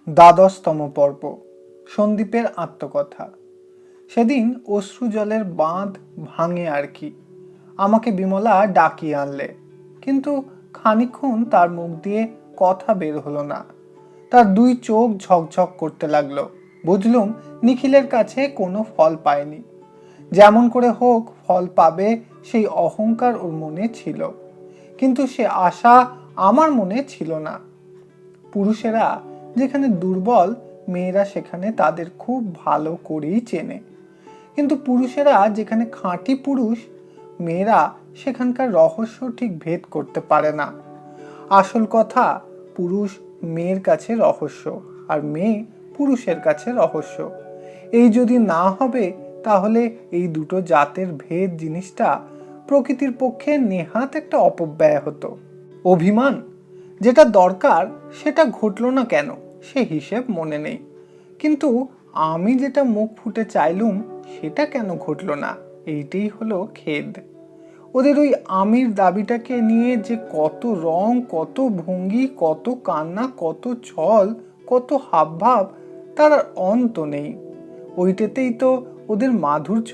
দ্বাদশতম পর্ব। সন্দীপের আত্মকথা। সেদিন অশ্রু জলের বাঁধ ভাঙে আর কি। আমাকে বিমলা ডাকিয়ে আনলে, কিন্তু খানিকক্ষণ তার মুখ দিয়ে কথা বের হলো না। তার দুই চোখ ঝকঝক করতে লাগলো। বুঝলুম নিখিলের কাছে কোনো ফল পায়নি। যেমন করে হোক ফল পাবে সেই অহংকার ওর মনে ছিল, কিন্তু সে আশা আমার মনে ছিল না। পুরুষেরা যেখানে দুর্বল, মেয়েরা সেখানে তাদের খুব ভালো করেই চেনে, কিন্তু পুরুষেরা যেখানে খাঁটি পুরুষ, মেয়েরা সেখানকার রহস্য ঠিক ভেদ করতে পারে না। আসল কথা, পুরুষ মেয়ের কাছে রহস্য, আর মেয়ে পুরুষের কাছে রহস্য। এই যদি না হবে, তাহলে এই দুটো জাতের ভেদ জিনিসটা প্রকৃতির পক্ষে নেহাত একটা অপব্যয় হতো। অভিমান, যেটা দরকার সেটা ঘটলো না কেন সে হিসেব মনে নেই, কিন্তু আমি যেটা মুখ ফুটে চাইলুম সেটা কেন ঘটলো না, এইটাই হলো খেদ। ওদের ওই আমির দাবিটাকে নিয়ে যে কত রং, কত ভঙ্গি, কত কান্না, কত ছল, কত হাবভাব, তার আর অন্ত নেই। ওইটাতেই তো ওদের মাধুর্য।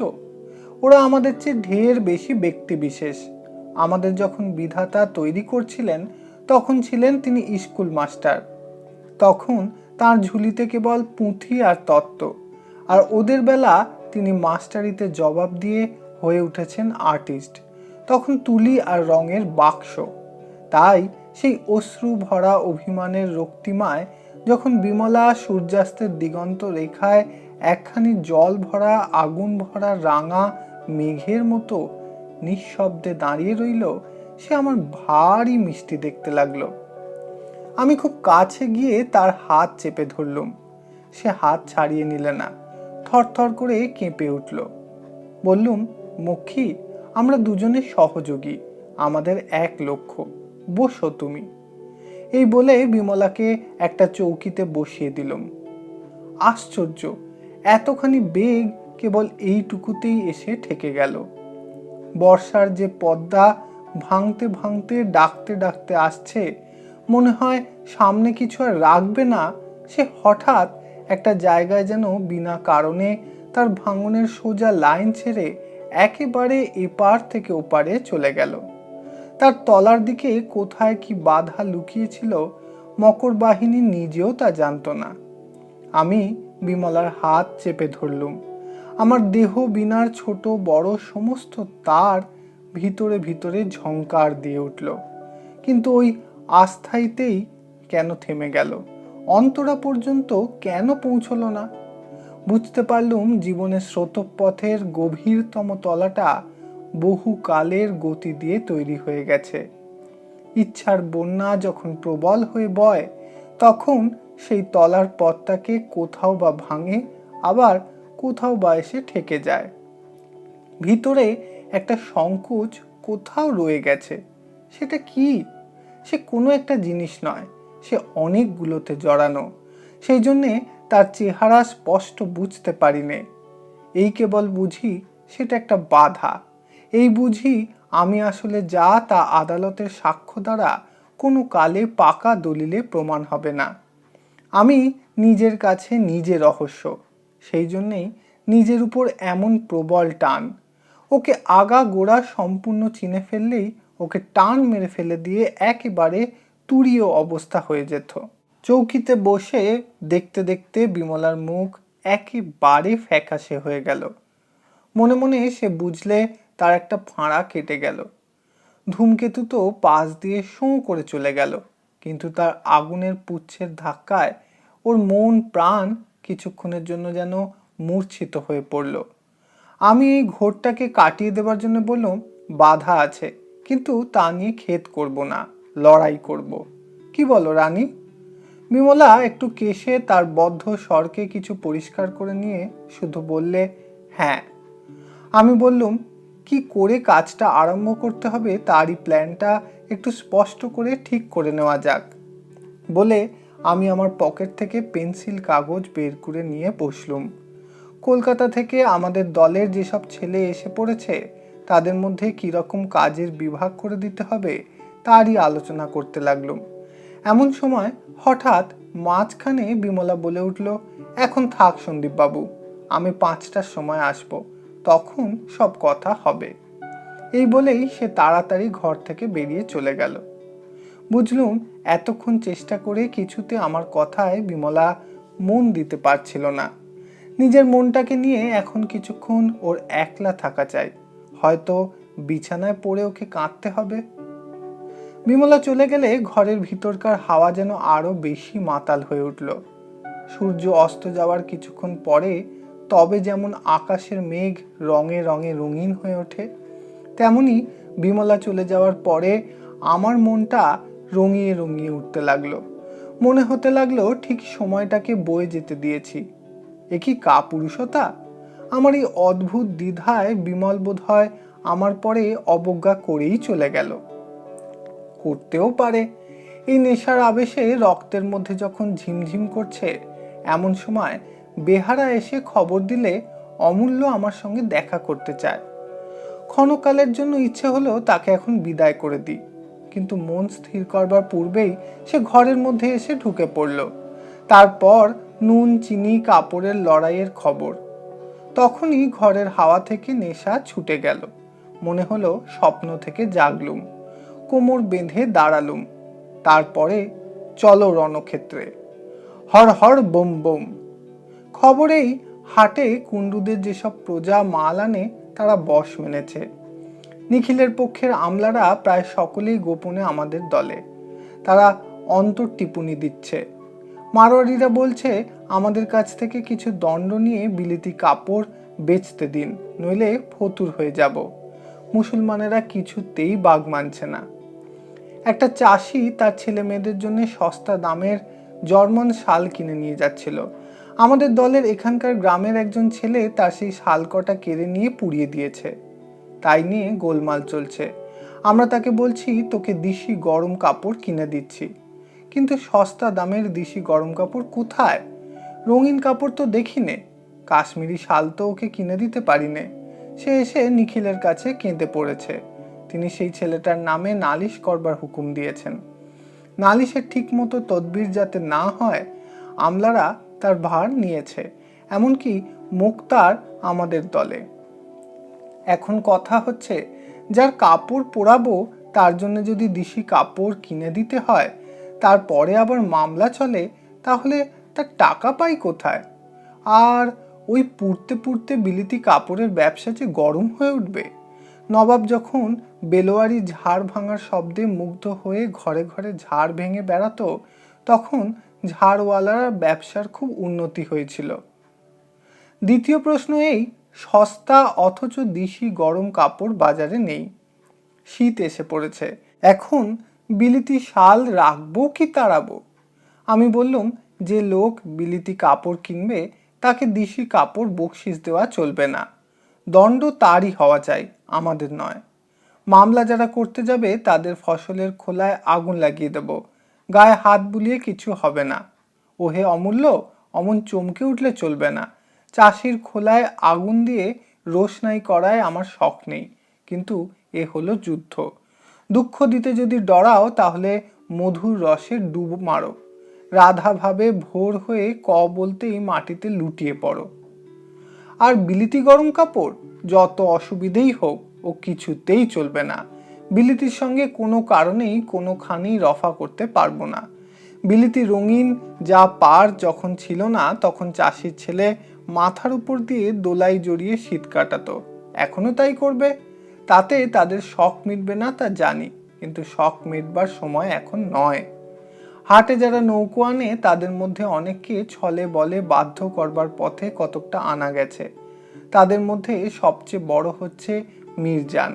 ওরা আমাদের চেয়ে ঢের বেশি ব্যক্তি বিশেষ। আমাদের যখন বিধাতা তৈরি করছিলেন, তখন ছিলেন তিনি স্কুল মাস্টার। তখন তার ঝুলিতে কেবল পুঁথি আর তত্ত্ব, আর ওদের বেলা তিনি মাস্টারিতে জবাব দিয়ে হয়ে উঠেছেন আর্টিস্ট। তখন তুলি আর রঙের বাক্স। তাই সেই অশ্রু ভরা অভিমানের রক্তিমায় যখন বিমলা সূর্যাস্তের দিগন্ত রেখায় একখানি জল ভরা আগুন ভরা রাঙা মেঘের মতো নিঃশব্দে দাঁড়িয়ে রইল, সে আমার ভারী মিষ্টি দেখতে লাগলো। আমি খুব কাছে গিয়ে তার হাত চেপে ধরলুম। সে হাত ছাড়িয়ে নিলে না, থরথর করে কেঁপে উঠল। বললুম, মক্ষী, আমরা দুজনে সহযোগী, আমাদের এক লক্ষ্য, বসো তুমি। এই বলে বিমলাকে একটা চৌকিতে বসিয়ে দিলুম। আশ্চর্য, এতখানি বেগ কেবল এইটুকুতেই এসে ঠেকে গেল। বর্ষার যে পদ্মা ভাঙতে ভাঙতে ডাকতে ডাকতে আসছে, মনে হয় সামনে কিছু আর রাখবে না, সে হঠাৎ একটা জায়গায় যেন বিনা কারণে তার ভাঙনের সোজা লাইন ছেড়ে একেবারে এপার থেকে ওপারে চলে গেল। তার তলার দিকে কোথায় কি বাধা লুকিয়েছিল, মকর বাহিনী নিজেও তা জানত না। আমি বিমলার হাত চেপে ধরলুম। আমার দেহ বিনার ছোট বড় সমস্ত তার ভিতরে ভিতরে ঝংকার দিয়ে উঠল, কিন্তু ওই আস্থাইতেই কেন থেমে গেল, অন্তরা পর্যন্ত কেন পৌঁছল না। বুঝতে পারলুম জীবনের স্রোতপথের গভীরতম তলাটা বহু কালের গতি দিয়ে তৈরি হয়ে গেছে। ইচ্ছার বন্যা যখন প্রবল হয়ে বয়, তখন সেই তলার পথটাকে কোথাও বা ভাঙে, আবার কোথাও বা এসে ঠেকে যায়। ভিতরে একটা সংকোচ কোথাও রয়ে গেছে। সেটা কি? সে কোনো একটা জিনিস নয়, সে অনেকগুলোতে জড়ানো। সেই জন্যে তার চেহারা স্পষ্ট বুঝতে পারি নে। এই কেবল বুঝি সেটা একটা বাধা। এই বুঝি আমি আসলে যা, তা আদালতের সাক্ষ্য দ্বারা কোনো কালে পাকা দলিলে প্রমাণ হবে না। আমি নিজের কাছে নিজে রহস্য, সেই জন্যেই নিজের উপর এমন প্রবল টান। ওকে আগা গোড়া সম্পূর্ণ চিনে ফেললেই ওকে টান মেরে ফেলে দিয়ে একেবারে তুরীয় অবস্থা হয়ে যেত। চৌকিতে বসে দেখতে দেখতে বিমলার মুখ একেবারে ফ্যাকাশে হয়ে গেল। মনে মনে সে বুঝলে তার একটা ফাঁড়া কেটে গেল। ধূমকেতু তো পাশ দিয়ে শোঁ করে চলে গেল, কিন্তু তার আগুনের পুচ্ছের ধাক্কায় ওর মন প্রাণ কিছুক্ষণের জন্য যেন মূর্ছিত হয়ে পড়ল। আমি এই ঘোরটাকে কাটিয়ে দেবার জন্য বললাম, বাধা আছে, কিন্তু তা নিয়ে খেদ করব না, লড়াই করব। কি বলো রানী? বিমলা একটু কেশে তার বদ্ধ স্বরকে কিছু পরিষ্কার করে নিয়ে শুধু বললে, হ্যাঁ। আমি বললুম, কি করে কাজটা আরম্ভ করতে হবে তারই প্ল্যানটা একটু স্পষ্ট করে ঠিক করে নেওয়া যাক। বলে আমি আমার পকেট থেকে পেন্সিল কাগজ বের করে নিয়ে বসলুম। কলকাতা থেকে আমাদের দলের যেসব ছেলে এসে পড়েছে, তাদের মধ্যে কীরকম কাজের বিভাগ করে দিতে হবে তারই আলোচনা করতে লাগলুম। এমন সময় হঠাৎ মাঝখানে বিমলা বলে উঠল, এখন থাক সন্দীপ বাবু, আমি 5টার সময় আসব, তখন সব কথা হবে। এই বলেই সে তাড়াতাড়ি ঘর থেকে বেরিয়ে চলে গেল। বুঝলুম এতক্ষণ চেষ্টা করে কিছুতে আমার কথায় বিমলা মন দিতে পারছিল না। নিজের মনটাকে নিয়ে এখন কিছুক্ষণ ওর একলা থাকা চাই, হয়তো বিছানায় পড়ে ওকে কাঁদতে হবে। বিমলা চলে গেলে ঘরের ভিতরকার হাওয়া যেন আরো বেশি মাতাল হয়ে উঠল। সূর্য অস্ত যাওয়ার কিছুক্ষণ পরে তবে যেমন আকাশের মেঘ রঙে রঙে রঙিন হয়ে ওঠে, তেমনি বিমলা চলে যাওয়ার পরে আমার মনটা রঙিয়ে রঙিয়ে উঠতে লাগলো। মনে হতে লাগলো ঠিক সময়টাকে বয়ে যেতে দিয়েছি। এ কি কাপুরুষতা! আমার এই অদ্ভুত দ্বিধায় বিমল বোধ হয় আমার পরে অবজ্ঞা করেই চলে গেল। করতেও পারে। এই নেশার আবেশে রক্তের মধ্যে যখন ঝিমঝিম করছে, এমন সময় বেহারা এসে খবর দিলে অমূল্য আমার সঙ্গে দেখা করতে চায়। ক্ষণকালের জন্য ইচ্ছে হলো তাকে এখন বিদায় করে দিই, কিন্তু মন স্থির করবার পূর্বেই সে ঘরের মধ্যে এসে ঢুকে পড়ল। তারপর নুন চিনি কাপড়ের লড়াইয়ের খবর। তখনই ঘরের হাওয়া থেকে নেশা ছুটে গেল। মনে হলো স্বপ্ন থেকে জাগলুম, কোমর বেঁধে দাঁড়ালুম। তারপরে চলো রণক্ষেত্রে, হর হর বোম বোম। খবরেই হাটে কুণ্ডুদের যেসব প্রজা মাল আনে তারা বশ মেনেছে। নিখিলের পক্ষের আমলারা প্রায় সকলেই গোপনে আমাদের দলে। তারা অন্তর টিপুনি দিচ্ছে। মারোয়ারিরা বলছে আমাদের কাছ থেকে কিছু দণ্ড নিয়ে বিলিতি কাপড় বেচতে দিন, নইলে ফতুর হয়ে যাব। মুসলমানেরা কিছুতেই বাগ মানছে না। একটা চাষি তার ছেলে মেয়েদের জন্য সস্তা দামের জার্মান শাল কিনে নিয়ে যাচ্ছিল। আমাদের দলের এখানকার গ্রামের একজন ছেলে তার সেই শাল কটা কেড়ে নিয়ে পুড়িয়ে দিয়েছে। তাই নিয়ে গোলমাল চলছে। আমরা তাকে বলছি তোকে দিশি গরম কাপড় কিনে দিচ্ছি, কিন্তু সস্তা দামের দিশি গরম কাপড় কোথায়? রঙিন কাপড় তো দেখি নে, কাশ্মীরি শাল তো ওকে কিনে দিতে পারি নে। সে এসে নিখিলের কাছে কেঁদে পড়েছে। তিনি সেই ছেলেটার নামে নালিশ করবার হুকুম দিয়েছেন। নালিশের ঠিক মতো তদবির যাতে না হয়, আমলারা তার ভার নিয়েছে। এমনকি মুক্তার আমাদের দলে। এখন কথা হচ্ছে, যার কাপড় পোড়াবো তার জন্য যদি দিশি কাপড় কিনে দিতে হয়, তারপরে আবার মামলা চলে, তাহলে তার টাকা পাই কোথায়? আর ওই পুড়তে পুড়তে বিলিতি কাপড়ের ব্যবসা যে গরম হয়ে উঠবে। নবাব যখন বেলোয়ারি ঝাড় ভাঙার শব্দে মুগ্ধ হয়ে ঘরে ঘরে ঝাড় ভেঙে বেড়াতো, তখন ঝাড়ওয়ালার ব্যবসার খুব উন্নতি হয়েছিল। দ্বিতীয় প্রশ্ন এই, সস্তা অথচ দিশি গরম কাপড় বাজারে নেই। শীত এসে পড়েছে, এখন বিলিতি শাল রাখবো কি তাড়াবো? আমি বললুম, যে লোক বিলিতি কাপড় কিনবে তাকে দিশি কাপড় বকশিস দেওয়া চলবে না। দণ্ড তারই হওয়া চাই, আমাদের নয়। মামলা যারা করতে যাবে তাদের ফসলের খোলায় আগুন লাগিয়ে দেব, গায়ে হাত বুলিয়ে কিছু হবে না। ওহে অমূল্য, অমন চমকে উঠলে চলবে না। চাষির খোলায় আগুন দিয়ে রোশনাই করায় আমার শখ নেই, কিন্তু এ হলো যুদ্ধ। দুঃখ দিতে যদি ডরাও তাহলে মধুর রসে ডুব মারো। রাধা ভাবে ভোর হয়ে ক বলতেই মাটিতে লুটিয়ে পড়ো। আর বিলিতি গরম কাপড় যত অসুবিধেই হোক, ও কিছুতেই চলবে না। বিলিতির সঙ্গে কোনো কারণেই কোনোখানেই রফা করতে পারবো না। বিলিতি রঙিন যা পার যখন ছিল না, তখন চাষির ছেলে মাথার উপর দিয়ে দোলাই জড়িয়ে শীত কাটাতো, এখনো তাই করবে। তাতে তাদের শখ মিটবে না তা জানি, কিন্তু শখ মিটবার সময় এখন নয়। হাটে যারা নৌকো আনে তাদের মধ্যে অনেককে ছলে বলে বাধ্য করবার পথে কতকটা আনা গেছে। তাদের মধ্যে সবচেয়ে বড় হচ্ছে মির্জান।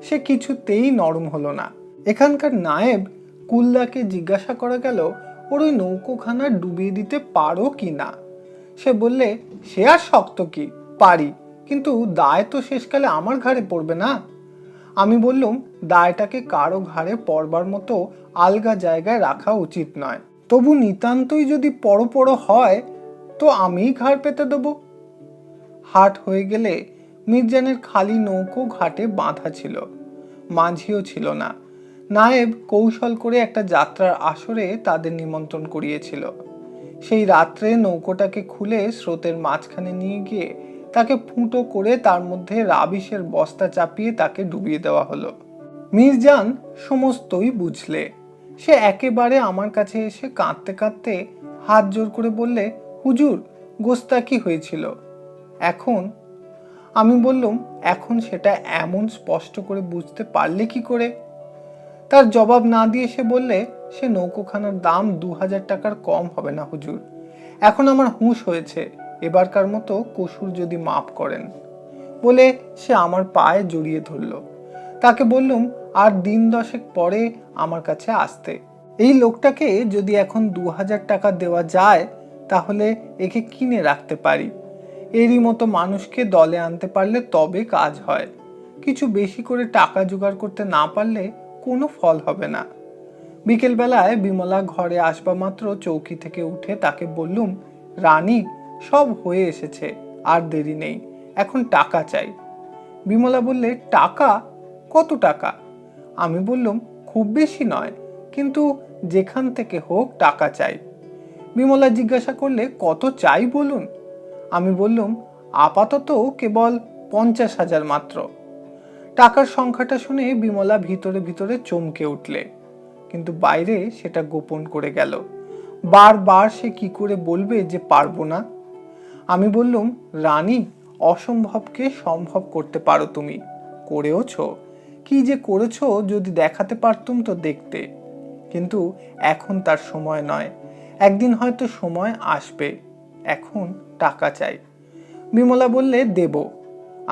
সে কিছুতেই নরম হলো না। এখানকার নায়েব কুল্লাকে জিজ্ঞাসা করা গেল, ওর ওই নৌকোখানা ডুবিয়ে দিতে পারো কি না? সে বললে, সে আর শক্ত কি, পারি, কিন্তু দায় তো শেষকালে আমার ঘাড়ে পড়বে না। আমি বললুম, দায়টাকে কারো ঘাড়ে পড়বার মতো আলগা জায়গায় রাখা উচিত নয়। তবু নিতান্তই যদি পড়ো হয় তো আমিই ঘাড় পেতে দেবো। হাট হয়ে গেলে মির্জানের খালি নৌকো ঘাটে বাঁধা ছিল, মাঝিও ছিল না। নায়েব কৌশল করে একটা যাত্রার আসরে তাদের নিমন্ত্রণ করিয়েছিল। সেই রাত্রে নৌকোটাকে খুলে স্রোতের মাঝখানে নিয়ে গিয়ে তাকে ফুটো করে তার মধ্যে রাবিশের বস্তা চাপিয়ে তাকে ডুবিয়ে দেওয়া হলো। মির্জান সমস্তই বুঝলে। সে একেবারে আমার কাছে এসে কাঁদতে কাঁদতে হাত জোর করে বললে, হুজুর, গোস্তাকি হয়েছিল। এখন? আমি বললাম, এখন সেটা এমন স্পষ্ট করে বুঝতে পারলে কি করে? তার জবাব না দিয়ে সে বললে, সে নৌকোখানার দাম 2000 টাকার কম হবে না হুজুর। এখন আমার হুঁশ হয়েছে, এবারকার মতো কসুর যদি মাফ করেন। বলে সে আমার পায়ে জড়িয়ে ধরল। তাকে বললুম আর দিন 10 পরে আমার কাছে আসতে। এই লোকটাকে যদি এখন 2000 টাকা দেওয়া যায় তাহলে একে কিনে রাখতে পারি। এরই মতো মানুষকে দলে আনতে পারলে তবে কাজ হয়। কিছু বেশি করে টাকা জোগাড় করতে না পারলে কোনো ফল হবে না। বিকেলবেলায় বিমলা ঘরে আসবা মাত্র চৌকি থেকে উঠে তাকে বললুম, রানী, সব হয়ে এসেছে, আর দেরি নেই, এখন টাকা চাই। বিমলা বললে, টাকা? কত টাকা? আমি বললাম, খুব বেশি নয়, কিন্তু যেখান থেকে হোক টাকা চাই। বিমলা জিজ্ঞাসা করলে, কত চাই বলুন। আমি বললাম, আপাতত কেবল 50,000 মাত্র। টাকার সংখ্যাটা শুনে বিমলা ভিতরে ভিতরে চমকে উঠলে, কিন্তু বাইরে সেটা গোপন করে গেল। বারবার সে কি করে বলবে যে পারবো না। আমি বললাম, রানী, অসম্ভবকে সম্ভব করতে পারো তুমি, করেওছ। কি যে করেছ যদি দেখাতে পারতুম তো দেখতে, কিন্তু এখন তার সময় নয়। একদিন হয়তো সময় আসবে, এখন টাকা চাই। বিমলা বললে, দেব।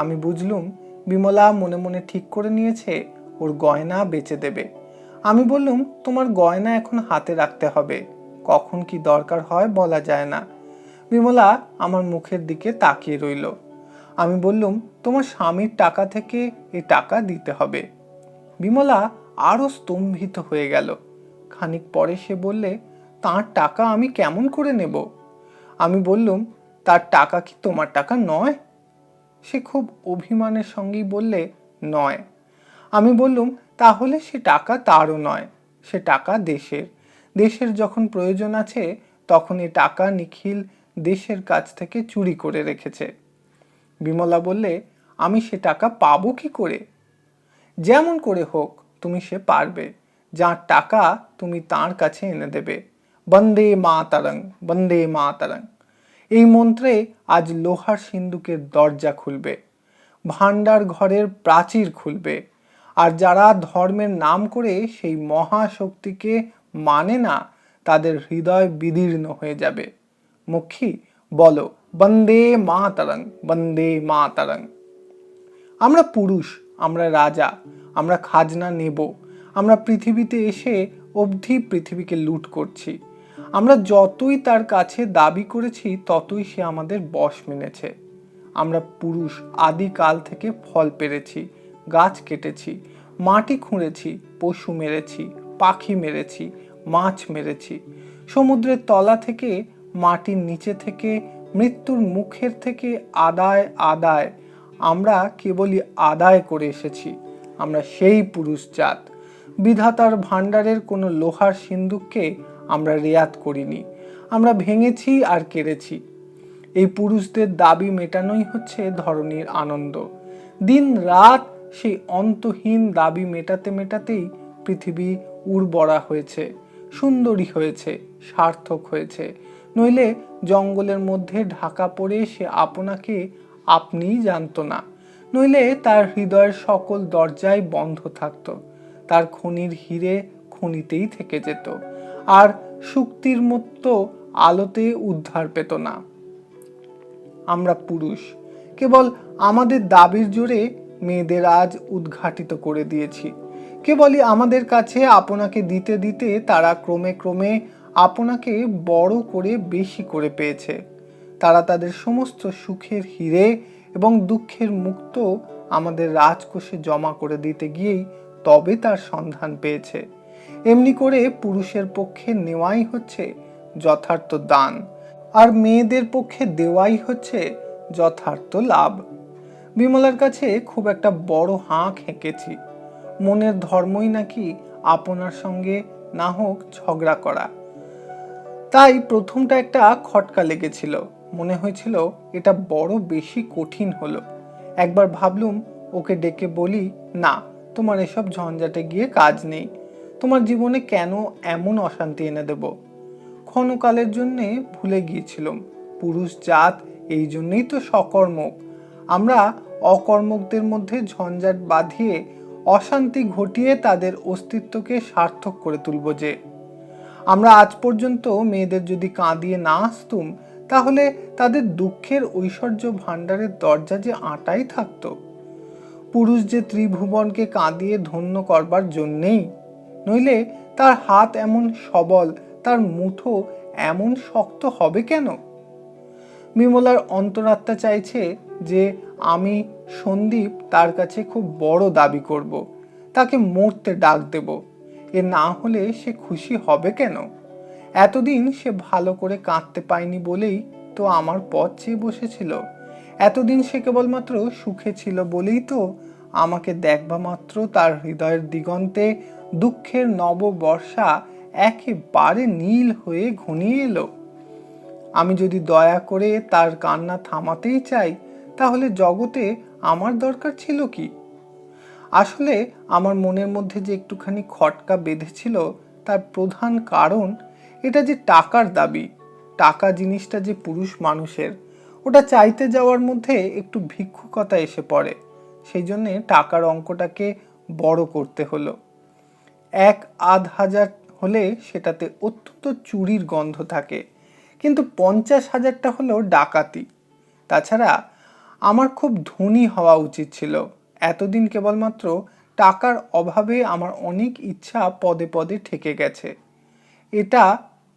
আমি বুঝলুম বিমলা মনে মনে ঠিক করে নিয়েছে ওর গয়না বেচে দেবে। আমি বললুম, তোমার গয়না এখন হাতে রাখতে হবে, কখন কি দরকার হয় বলা যায় না। বিমলা আমার মুখের দিকে তাকিয়ে রইল। আমি বললুম, তোমার স্বামীর টাকা থেকে এই টাকা দিতে হবে। বিমলা আরো স্তম্ভিত হয়ে গেল। খানিক পরে সে বললে, তার টাকা আমি কেমন করে নেব? আমি বললুম, তার টাকা কি তোমার টাকা নয়? সে খুব অভিমানের সঙ্গেই বললে, নয়। আমি বললুম, তাহলে সে টাকা তারও নয়, সে টাকা দেশের। দেশের যখন প্রয়োজন আছে তখন এ টাকা নিখিল দেশের কাছ থেকে চুরি করে রেখেছে। বিমলা বললে, আমি সে টাকা পাবো কি করে? যেমন করে হোক তুমি সে পারবে, যার টাকা তুমি তার কাছে এনে দেবে। বন্দে মাতরং, বন্দে মাতরং, এই মন্ত্রে আজ লোহার সিন্দুকের দরজা খুলবে, ভান্ডার ঘরের প্রাচীর খুলবে। আর যারা ধর্মের নাম করে সেই মহাশক্তিকে মানে না তাদের হৃদয় বিদীর্ণ হয়ে যাবে। মক্ষী, বলো, বন্দে মাতরং, বন্দে মাতরং। আমরা পুরুষ, আমরা রাজা, আমরা খাজনা নেব, আমরা পৃথিবীতে এসে অবধি পৃথিবীকে লুট করছি। আমরা যতই তার কাছে দাবি করেছি ততই সে আমাদের বশ মেনেছে। আমরা পুরুষ আদিকাল থেকে ফল পেরেছি, গাছ কেটেছি, মাটি খুঁড়েছি, পশু মেরেছি, পাখি মেরেছি, মাছ মেরেছি, সমুদ্রের তলা থেকে, মাটির নিচে থেকে, মৃত্যুর মুখের থেকে আদায় আদায় আমরা কেবলই আদায় করে এসেছি। আমরা সেই পুরুষ জাত। বিধাতার ভাণ্ডারের কোনো লোহার সিন্দুককে আমরা রেয়াত করিনি, আমরা ভেঙেছি আর কেড়েছি। এই পুরুষদের দাবি মেটানোই হচ্ছে ধরনীর আনন্দ। দিন রাত সেই অন্তহীন দাবি মেটাতে মেটাতেই পৃথিবী উর্বরা হয়েছে, সুন্দরী হয়েছে, সার্থক হয়েছে। নইলে জঙ্গলের মধ্যে ঢাকা পড়ে সে আপনাকে আপনিই জানত না। নইলে তার হৃদয়ের সকল দরজাই বন্ধ থাকত, তার খনির হিরে খনিতেই থেকে যেত, আর শুক্তির মতো আলোতে উদ্ধার পেত না। আমরা পুরুষ, কেবল আমাদের দাবির জোরে মেয়েদের আজ উদ্ঘাটিত করে দিয়েছি। কেবলই আমাদের কাছে আপনাকে দিতে দিতে তারা ক্রমে ক্রমে আপনাকে বড় করে বেশি করে পেয়েছে। তারা তাদের সমস্ত সুখের হিরে এবং দুঃখের মুক্ত আমাদের রাজকোষে জমা করে দিতে গিয়েই তবে তার সন্ধান পেয়েছে। এমনি করে পুরুষের পক্ষে নেওয়াই হচ্ছে যথার্থ দান, আর মেয়েদের পক্ষে দেওয়াই হচ্ছে যথার্থ লাভ। বিমলার কাছে খুব একটা বড় হাঁক হেঁকেছি। মনের ধর্মই নাকি আপনার সঙ্গে না হোক ঝগড়া করা। তাই প্রথমটা একটা খটকা লেগেছিল, মনে হয়েছিল এটা বড় বেশি কঠিন হলো। একবার ভাবলুম ওকে ডেকে বলি, না তোমার এসব ঝঞ্ঝাটে গিয়ে কাজ নেই, তোমার জীবনে কেন এমন অশান্তি এনে দেব। ক্ষণকালের জন্যে ভুলে গিয়েছিলাম পুরুষ জাত এই জন্যই তো সকর্মক। আমরা অকর্মকদের মধ্যে ঝঞ্ঝাট বাঁধিয়ে অশান্তি ঘটিয়ে তাদের অস্তিত্বকে সার্থক করে তুলব। যে আমরা আজ পর্যন্ত মেয়েদের যদি কাঁদিয়ে না আসতুম, তাহলে তাদের দুঃখের ঐশ্বর্য ভাণ্ডারের দরজা যে আঁটাই থাকতো। পুরুষ যে ত্রিভুবনকে কাঁদিয়ে ধন্য করবার জন্যেই, নইলে তার হাত এমন সবল, তার মুঠো এমন শক্ত হবে কেন? বিমলার অন্তরাত্মা চাইছে যে আমি সন্দীপ তার কাছে খুব বড় দাবি করব, তাকে মরতে ডাক দেব। এ না হলে সে খুশি হবে কেন? এতদিন সে ভালো করে কাঁদতে পায়নি বলেই তো আমার পথ চেয়ে বসেছিল। এতদিন সে কেবলমাত্র সুখে ছিল বলেই তো আমাকে দেখবা মাত্র তার হৃদয়ের দিগন্তে দুঃখের নববর্ষা একেবারে নীল হয়ে ঘনিয়ে এলো। আমি যদি দয়া করে তার কান্না থামাতেই চাই, তাহলে জগতে আমার দরকার ছিল কি? আসলে আমার মনের মধ্যে যে একটুখানি খটকা বেঁধেছিল, তার প্রধান কারণ এটা যে টাকার দাবি। টাকা জিনিসটা যে পুরুষ মানুষের, ওটা চাইতে যাওয়ার মধ্যে একটু ভিক্ষুকতা এসে পড়ে। সেই জন্যে টাকার অঙ্কটাকে বড় করতে হলো। 1,000 হলে সেটাতে অত্যন্ত চুরির গন্ধ থাকে, কিন্তু 50,000টা হলো ডাকাতি। তাছাড়া আমার খুব ধনী হওয়া উচিত ছিল। এতদিন কেবলমাত্র টাকার অভাবে আমার অনেক ইচ্ছা পদে পদে ঠেকে গেছে। এটা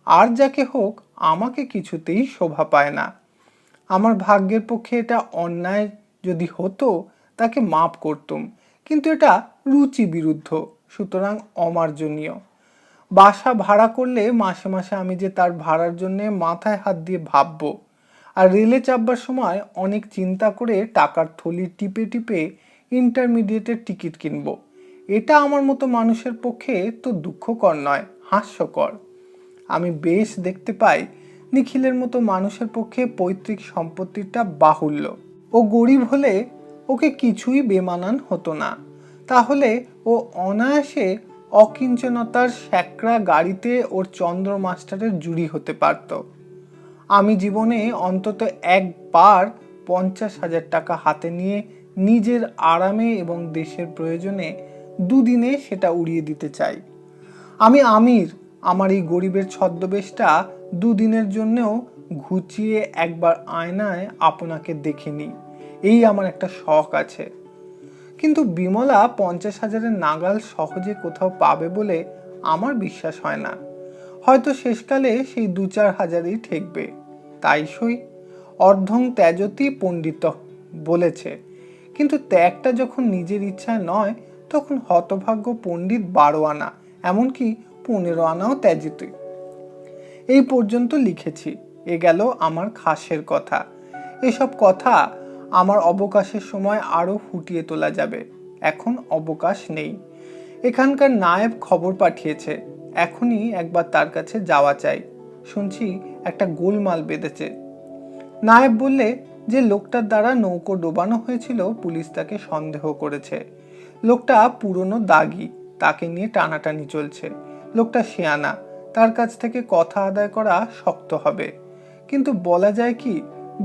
আর যাকে হোক আমাকে কিছুতেই শোভা পায় না। আমার ভাগ্যের পক্ষে এটা অন্যায় যদি হতো তাকে মাপ করতুম, কিন্তু এটা রুচি বিরুদ্ধ, সুতরাং অমার্জনীয়। বাসা ভাড়া করলে মাসে মাসে আমি যে তার ভাড়ার জন্য মাথায় হাত দিয়ে ভাববো, আর রেলে চাপবার সময় অনেক চিন্তা করে টাকার থলি টিপে টিপে ইন্টারমিডিয়েটের টিকিট কিনবো, এটা আমার মতো মানুষের পক্ষে তো দুঃখকর নয়, হাস্যকর। আমি বেশ দেখতে পাই নিখিলের মতো মানুষের পক্ষে পৈতৃক সম্পত্তিটা বাহুল্য। ও গরিব হলে ওকে কিছুই বেমানান হতো না, তাহলে ও অনায়াসে অকিঞ্চনতার স্যাকরা গাড়িতে ওর চন্দ্র মাস্টারের জুড়ি হতে পারত। আমি জীবনে অন্তত একবার 50,000 টাকা হাতে নিয়ে নিজের আরামে এবং দেশের প্রয়োজনে দুদিনে সেটা উড়িয়ে দিতে চাই। আমি আমির, আমার এই গরিবের ছদ্মবেশটা দুদিনের জন্যও ঘুচিয়ে একবার আয়নায় আপনাকে দেখে নিই, এই আমার একটা শখ আছে। কিন্তু বিমলা 50,000-এর নাগাল সহজে কোথাও পাবে বলে আমার বিশ্বাস হয় না। হয়তো শেষকালে সেই 2-4 হাজারই ঠেকবে। তাই সই, অর্ধং ত্যাজতি পণ্ডিত বলেছে, কিন্তু ত্যাগটা যখন নিজের ইচ্ছায় নয়, তখন হতভাগ্য পণ্ডিত 12 আনা, এমনকি 15 আনাও ত্যাজিত। এই পর্যন্ত লিখেছি, এ গেল আমার খাসের কথা। এসব কথা আমার অবকাশের সময় আরও ফুটিয়ে তোলা যাবে, এখন অবকাশ নেই। এখানকার নায়েব খবর পাঠিয়েছে, এখনই একবার তার কাছে যাওয়া চাই। শুনছি একটা গোলমাল বেঁধেছে। নায়েব বললে যে লোকটার দ্বারা নৌকো ডোবানো হয়েছিল, পুলিশ তাকে সন্দেহ করেছে। লোকটা পুরনো দাগি, তাকে নিয়ে টানাটানি চলছে। লোকটা শিয়ানা, তার কাছ থেকে কথা আদায় করা শক্ত হবে। কিন্তু বলা যায় কি,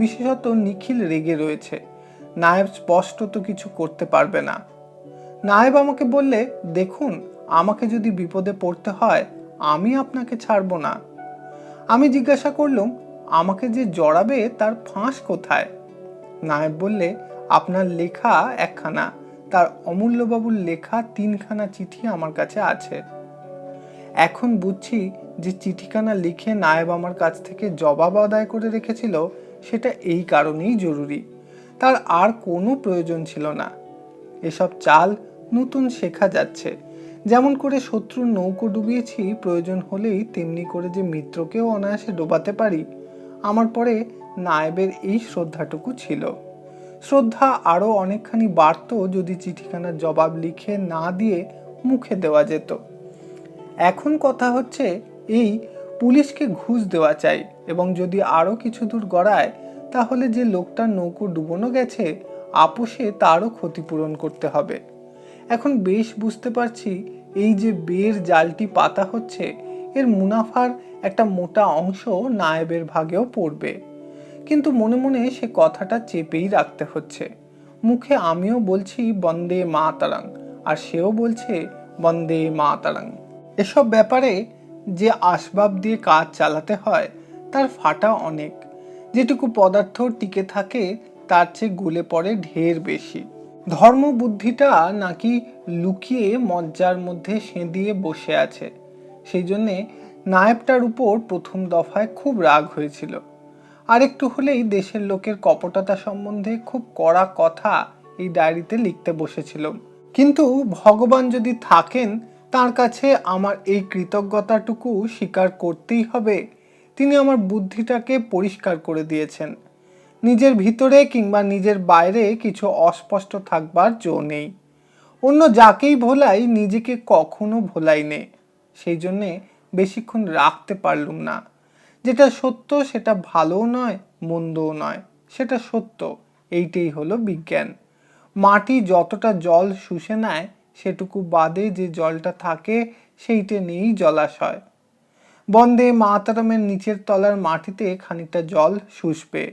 বিশেষত নিখিল রেগে রয়েছে। নায়েব স্পষ্টত কিছু করতে পারবে না। নায়েব আমাকে বললে, দেখুন আমাকে যদি বিপদে পড়তে হয় আমি আপনাকে ছাড়ব না। আমি জিজ্ঞাসা করলুম, আমাকে যে জড়াবে তার ফাঁস কোথায়? নায়েব বললে, আপনার লেখা একখানা, তার অমূল্যবাবুর লেখা 3খানা চিঠি আমার কাছে আছে। এখন বুঝছি যে চিঠিখানা লিখে নায়েব আমার কাছ থেকে জবাব আদায় করে রেখেছিল, সেটা এই কারণেই জরুরি, তার আর কোনো প্রয়োজন ছিল না। এসব চাল নতুন শেখা যাচ্ছে। যেমন করে শত্রুর নৌকো ডুবিয়েছি প্রয়োজন হলেই, তেমনি করে যে মিত্রকেও অনায়াসে ডোবাতে পারি। আমার পরে নায়েবের এই শ্রদ্ধাটুকু ছিল। শ্রদ্ধা আরও অনেকখানি বাড়ত যদি চিঠিখানার জবাব লিখে না দিয়ে মুখে দেওয়া যেত। এখন কথা হচ্ছে এই পুলিশকে ঘুষ দেওয়া চাই, এবং যদি আরও কিছু দূর গড়ায় তাহলে যে লোকটার নৌকো ডুবোনো গেছে আপোষে তারও ক্ষতিপূরণ করতে হবে। এখন বেশ বুঝতে পারছি এই যে বের জালটি পাতা হচ্ছে এর মুনাফার একটা মোটা অংশ নায়েবের ভাগেও পড়বে। কিন্তু মনে মনে সে কথাটা চেপেই রাখতে হচ্ছে। মুখে আমিও বলছি বন্দে মাতরং, আর সেও বলছে বন্দে মাতরং। এসব ব্যাপারে যে আসবাব দিয়ে কাজ চালাতে হয় তার ফাটা অনেক। যেটুকু পদার্থ টিকে থাকে তার চেয়ে গলে পড়ে ঢের বেশি। ধর্ম বুদ্ধিটা নাকি লুকিয়ে মজ্জার মধ্যে সেঁধিয়ে বসে আছে। সেই জন্যে নায়েবটার উপর প্রথম দফায় খুব রাগ হয়েছিল। আরেকটু হলেই দেশের লোকের কপটতা সম্বন্ধে খুব কড়া কথা এই ডায়েরিতে লিখতে বসেছিলাম। কিন্তু ভগবান যদি থাকেন তার কাছে আমার এই কৃতজ্ঞতাটুকু স্বীকার করতেই হবে। তিনি আমার বুদ্ধিটাকে পরিষ্কার করে দিয়েছেন। নিজের ভিতরে কিংবা নিজের বাইরে কিছু অস্পষ্ট থাকবার জো নেই। অন্য যাকেই ভোলাই নিজেকে কখনো ভোলাই নে। সেই জন্যে বেশিক্ষণ রাখতে পারলুম না। যেটা সত্য সেটা ভালোও নয় মন্দও নয়, সেটা সত্য। এইটাই হলো বিজ্ঞান। মাটি যতটা জল শুষে নেয় সেটুকু বাদে যে জলটা থাকে সেইটা নিয়েই জলাশয়। বন্দে মাতরমের নিচের তলার মাটিতে খানিকটা জল শুষবে।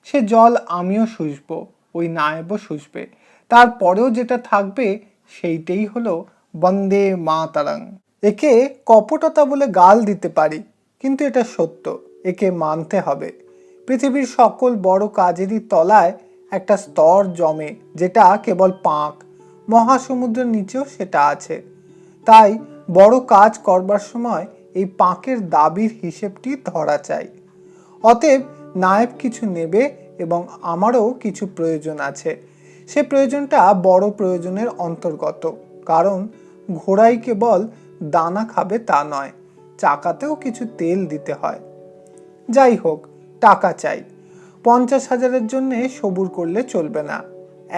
সে জল আমিও শুষব, ওই নায়েবও শুষবে। তারপরেও যেটা থাকবে সেইটাই হলো বন্দে মাতরং। একে কপটতা বলে গাল দিতে পারি, কিন্তু এটা সত্য, একে মানতে হবে। পৃথিবীর সকল বড় কাজেরই তলায় একটা স্তর জমে, যেটা কেবল পাঁক। মহাসমুদ্রের নিচেও সেটা আছে। তাই বড় কাজ করবার সময় এই পাঁকের দাবির হিসেবটি ধরা চাই। অতএব নায়েব কিছু নেবে এবং আমারও কিছু প্রয়োজন আছে। সে প্রয়োজনটা বড় প্রয়োজনের অন্তর্গত, কারণ ঘোড়াই কেবল দানা খাবে তা নয়, চাকাতেও কিছু তেল দিতে হয়। যাই হোক, টাকা চাই। 50,000-এর জন্যে সবুর করলে চলবে না।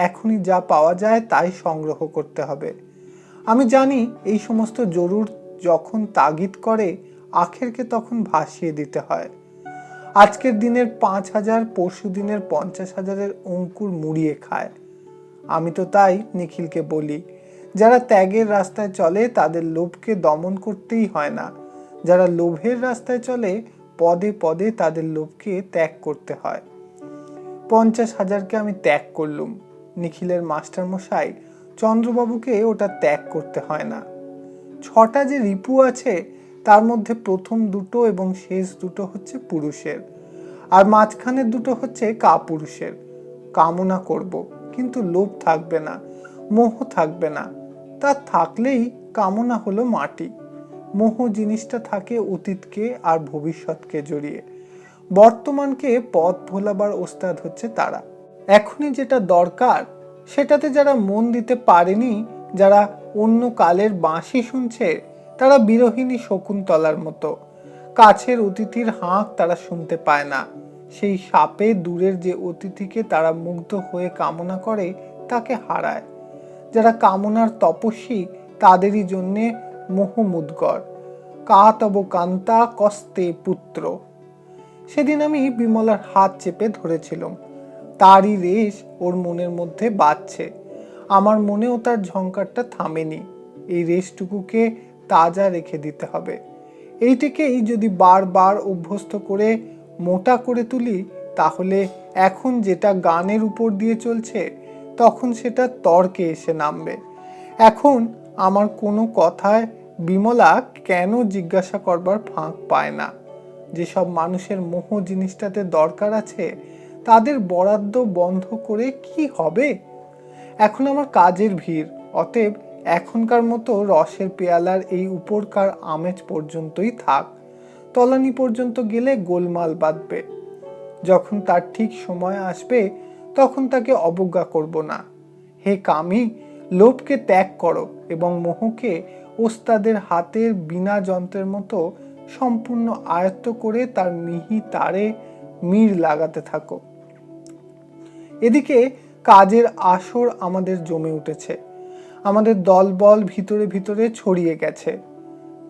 এখনই যা পাওয়া যায় তাই সংগ্রহ করতে হবে। আমি জানি এই সমস্ত জরুর যখন তাগিদ করে আখেরকে তখন ভাসিয়ে দিতে হয়। আজকের দিনের 5,000 পরশু দিনের 50,000-এর অঙ্কুর মুড়িয়ে খায়। আমি তো তাই নিখিলকে বলি, যারা ত্যাগের রাস্তায় চলে তাদের লোভকে দমন করতেই হয় না। যারা লোভের রাস্তায় চলে পদে পদে তাদের লোভকে ত্যাগ করতে হয়। 50,000-কে আমি ত্যাগ করলুম। নিখিলের মাস্টারমশাই চন্দ্রবাবুকে ওটা ত্যাগ করতে হয় না। 6টা যে রিপু আছে তার মধ্যে প্রথম দুটো এবং শেষ দুটো হচ্ছে পুরুষের, আর মাঝখানের দুটো হচ্ছে কাপুরুষের। কামনা করব, কিন্তু লোভ থাকবে না, মোহ থাকবে না। তা থাকলেই কামনা হলো মাটি। মোহ জিনিসটা থাকে অতীতকে আর ভবিষ্যৎকে জড়িয়ে। বর্তমানকে পথ ভোলাবার ওস্তাদ হচ্ছে তারা। এখনই যেটা দরকার সেটাতে যারা মন দিতে পারেনি, যারা অন্য কালের বাঁশি শুনছে, তারা বিরোহিনী শকুন্তলার মতো। কাছের অতিথির হাঁক তারা শুনতে পায় না। সেই সাপে দূরের যে অতিথিকে তারা মুগ্ধ হয়ে কামনা করে তাকে হারায়। যারা কামনার তপস্বী তাদেরই জন্যে মোহমুদ্গর। কা তব কান্তা কস্তে পুত্র। সেদিন আমি বিমলার হাত চেপে ধরেছিলাম। তারই রেশ ওর মনের মধ্যে বাজছে। আমার মনেও তার ঝংকারটা থামেনি। এই রেশটুকুকে তাজা রেখে দিতে হবে। এইটিকেই যদি বারবার অভ্যস্ত করে মোটা করে তুলি, তাহলে এখন যেটা গানের উপর দিয়ে চলছে তখন সেটা তর্কে এসে নামবে। এখন আমার কোনো কথায় বিমলা কেন জিজ্ঞাসা করবার ফাঁক পায় না। যেসব মানুষের মোহ জিনিসটাতে দরকার আছে তাদের বরাদ্দ বন্ধ করে কি হবে? এখন আমার কাজের ভিড়, অতএব এখনকার মতো রসের পেয়ালার এই উপরকার আমেজ পর্যন্তই থাক। তলানি পর্যন্ত গেলে গোলমাল বাঁধবে। যখন তার ঠিক সময় আসবে তখন তাকে অবজ্ঞা করব না। হে কামি, লোভকে ত্যাগ করো এবং মোহকে ওস্তাদের হাতের বিনা যন্ত্রের মতো সম্পূর্ণ আয়ত্ত করে তার মিহি তারে মির লাগাতে থাকো। এদিকে কাজের আসর আমাদের জমে উঠেছে। আমাদের দলবল ভিতরে ভিতরে ছড়িয়ে গেছে।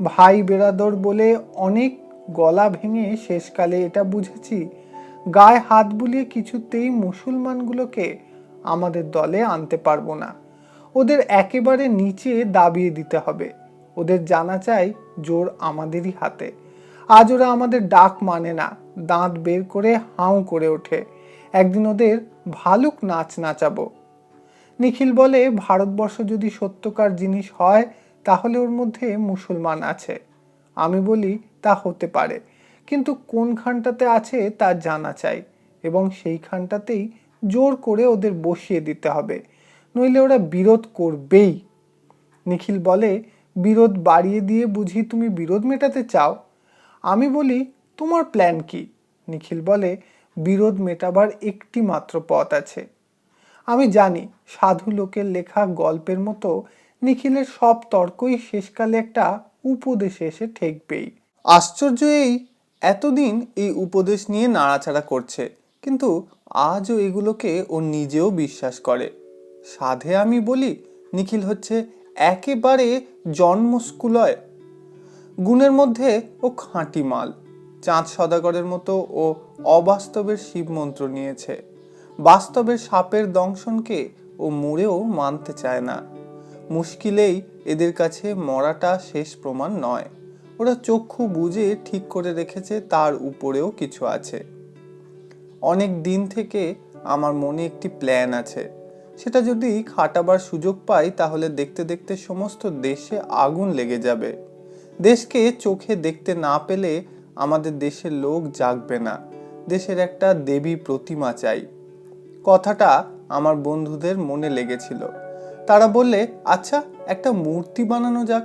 ভাই বেরাদর বলে অনেক গলা ভেঙে শেষকালে এটা বুঝেছি, গায়ে হাত বুলিয়ে কিছুতেই মুসলমানগুলোকে আমাদের দলে আনতে পারবো না। ওদের একেবারে নিচে দাবিয়ে দিতে হবে। ওদের জানা চাই জোর আমাদেরই হাতে। আজ ওরা আমাদের ডাক মানে না, দাঁত বের করে হাউ করে ওঠে। একদিন ওদের ভালুক নাচ নাচাবো। নিখিল বলে, ভারতবর্ষ যদি সত্যকার জিনিস হয় তাহলে ওর মধ্যে মুসলমান আছে। আমি বলি, তা হতে পারে, কিন্তু কোনখানটাতে আছে তা জানা চাই, এবং সেইখানটাতেই জোর করে ওদের বসিয়ে দিতে হবে, নইলে ওরা বিরোধ করবেই। নিখিল বলে, বিরোধ বাড়িয়ে দিয়ে বুঝি তুমি বিরোধ মেটাতে চাও? আমি বলি, তোমার প্ল্যান কি? নিখিল বলে, বিরোধ মেটাবার একটি মাত্র পথ আছে। আমি জানি সাধু লোকের লেখা গল্পের মতো নিখিলের সব তর্কই শেষকালে একটা উপদেশে এসে ঠেকবেই। আশ্চর্য এই, এতদিন এই উপদেশ নিয়ে নাড়াচাড়া করছে, কিন্তু আজও এগুলোকে ও নিজেও বিশ্বাস করে। সাধে আমি বলি, নিখিল হচ্ছে একেবারে জন্মস্কুলয়। গুণের মধ্যে ও খাঁটি মাল। চাঁদ সদাগরের মতো ও অবাস্তবের শিব মন্ত্র নিয়েছে। বাস্তবের সাপের দংশনকে ও মরেও মানতে চায় না। মুশকিলেই এদের কাছে মরাটা শেষ প্রমাণ নয়। ওরা চক্ষু বুঝে ঠিক করে রেখেছে তার উপরেও কিছু আছে। অনেক দিন থেকে আমার মনে একটি প্ল্যান আছে। সেটা যদি খাটাবার সুযোগ পাই তাহলে দেখতে দেখতে সমস্ত দেশে আগুন লেগে যাবে। দেশকে চোখে দেখতে না পেলে আমাদের দেশের লোক জাগবে না। দেশের একটা দেবী প্রতিমা চাই। কথাটা আমার বন্ধুদের মনে লেগেছিল। তারা বললে, আচ্ছা, একটা মূর্তি বানানো যাক।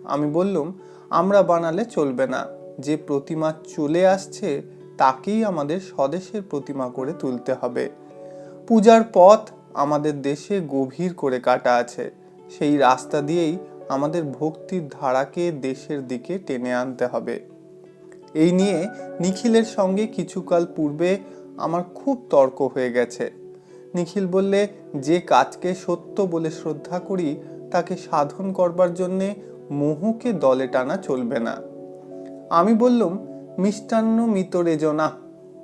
আমি বললুম, আমরা বানালে চলবে না। যে প্রতিমা চলে আসছে তাকেই আমাদের স্বদেশের প্রতিমা করে তুলতে হবে। পূজার পথ আমাদের দেশে গভীর করে কাটা আছে। সেই রাস্তা দিয়েই আমাদের ভক্তির ধারাকে দেশের দিকে টেনে আনতে হবে। এই নিয়ে নিখিলের সঙ্গে কিছুকাল পূর্বে আমার খুব তর্ক হয়ে গেছে। নিখিল বললে, যে কাজকে সত্য বলে শ্রদ্ধা করি তাকে সাধন করবার জন্যে মোহকে দলে টানা চলবে না। আমি বললুম, মিষ্টান্ন মিতরেজনা,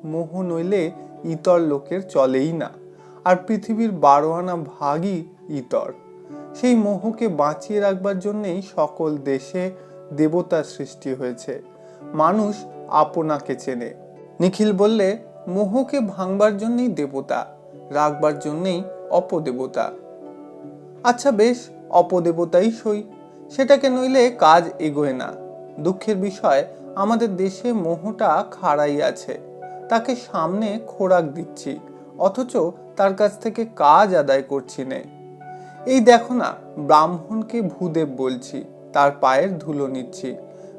মোহ নইলে ইতর লোকের চলেই না। আর পৃথিবীর 12 আনা ভাগই ইতর। সেই মোহকে বাঁচিয়ে রাখবার জন্যেই সকল দেশে দেবতার সৃষ্টি হয়েছে। মানুষ আপনাকে চেনে। নিখিল বললে, মোহকে ভাঙবার জন্যেই দেবতা, রাখবার জন্যেই অপদেবতা। আচ্ছা বেশ, অপদেবতাই সই। সেটাকে নইলে কাজ এগোয় না। দুঃখের বিষয়, আমাদের দেশে মোহটা খাড়াই আছে। তাকে সামনে খোরাক দিচ্ছি, অথচ তার কাছ থেকে কাজ আদায় করছি নে। এই দেখো না, ব্রাহ্মণকে ভূদেব বলছি, তার পায়ের ধুলো নিচ্ছি।